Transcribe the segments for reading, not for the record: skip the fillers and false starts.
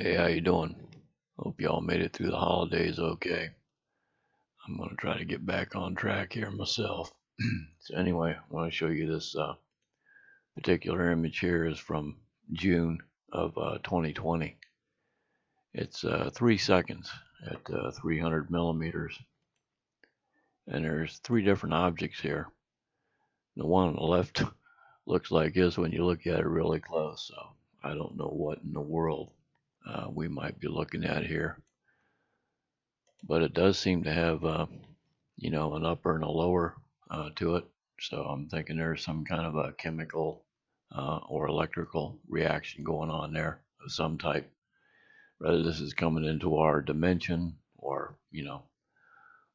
Hey, how you doing? Hope y'all made it through the holidays okay. I'm gonna try to get back on track here myself. So anyway, I want to show you this particular image here is from June of 2020. It's 3 seconds at 300 millimeters, and there's three different objects here. The one on the left looks like this when you look at it really close. So I don't know what in the world we might be looking at here, but it does seem to have an upper and a lower to it. So I'm thinking there's some kind of a chemical or electrical reaction going on there of some type. Whether this is coming into our dimension or,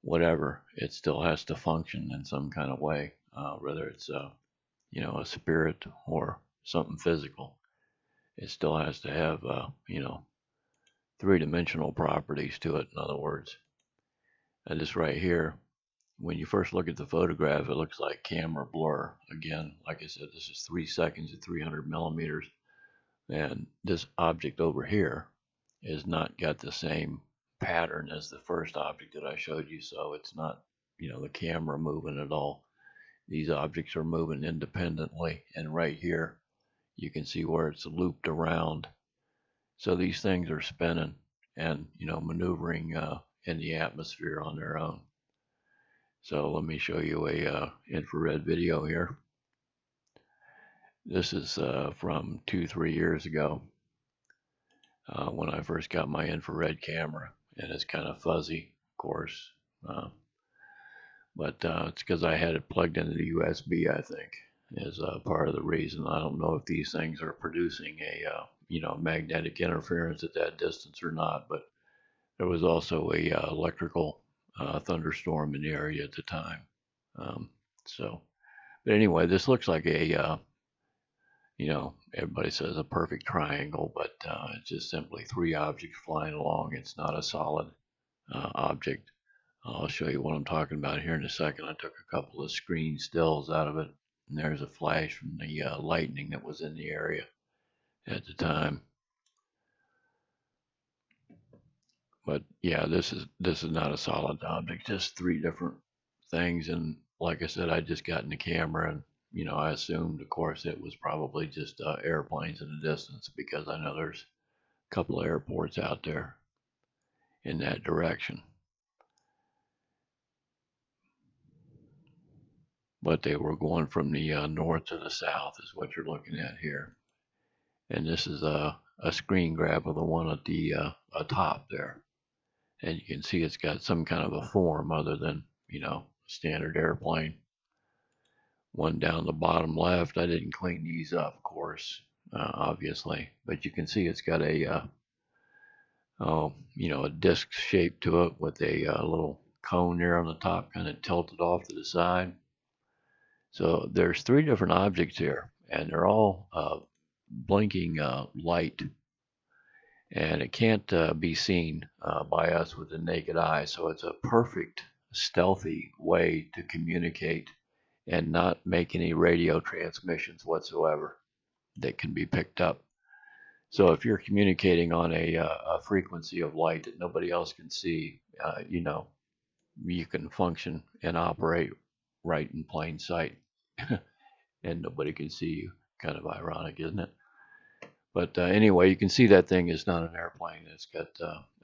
whatever, it still has to function in some kind of way, whether it's, a spirit or something physical. It still has to have, three-dimensional properties to it, in other words. And this right here, when you first look at the photograph, it looks like camera blur. Again, like I said, this is 3 seconds at 300 millimeters. And this object over here is not got the same pattern as the first object that I showed you. So it's not, the camera moving at all. These objects are moving independently. And right here, you can see where it's looped around. So these things are spinning and, maneuvering in the atmosphere on their own. So let me show you a infrared video here. This is from 2-3 years ago when I first got my infrared camera, and it's kind of fuzzy, of course, but it's because I had it plugged into the USB, I think, is part of the reason. I don't know if these things are producing a magnetic interference at that distance or not, but there was also a electrical thunderstorm in the area at the time. So, but anyway, this looks like a everybody says a perfect triangle, but it's just simply three objects flying along. It's not a solid object. I'll show you what I'm talking about here in a second. I took a couple of screen stills out of it, and there's a flash from the lightning that was in the area at the time. But yeah, this is not a solid object, just three different things. And like I said, I just got in the camera, and I assumed, of course, it was probably just airplanes in the distance because I know there's a couple of airports out there in that direction. But they were going from the north to the south, is what you're looking at here. And this is a screen grab of the one at the top there. And you can see it's got some kind of a form other than, standard airplane. One down the bottom left, I didn't clean these up, of course, obviously, but you can see it's got a a disc shape to it with a little cone there on the top, kind of tilted off to the side. So there's three different objects here, and they're all blinking light, and it can't be seen by us with the naked eye. So it's a perfect stealthy way to communicate and not make any radio transmissions whatsoever that can be picked up. So if you're communicating on a frequency of light that nobody else can see, you can function and operate right in plain sight, and nobody can see you. Kind of ironic, isn't it? But anyway, you can see that thing is not an airplane. It's got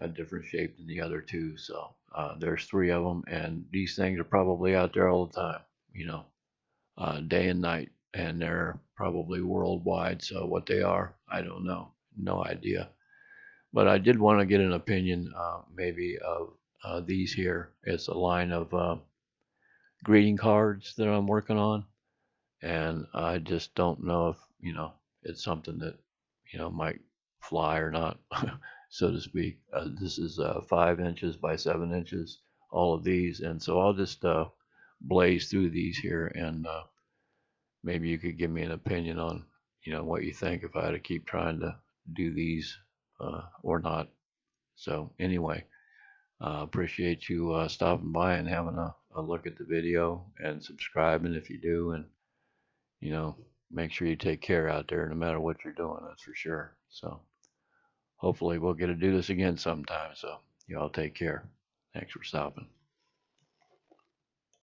a different shape than the other two. So there's three of them, and these things are probably out there all the time, day and night, and they're probably worldwide. So what they are, I don't know, no idea. But I did want to get an opinion, maybe of these here. It's a line of greeting cards that I'm working on, and I just don't know if it's something that might fly or not, so to speak. This is 5 inches by 7 inches, all of these, and so I'll just blaze through these here, and maybe you could give me an opinion on what you think if I had to keep trying to do these or not. So anyway, appreciate you stopping by and having a look at the video and subscribing if you do, and make sure you take care out there no matter what you're doing, that's for sure. So hopefully we'll get to do this again sometime. So you all take care. Thanks for stopping.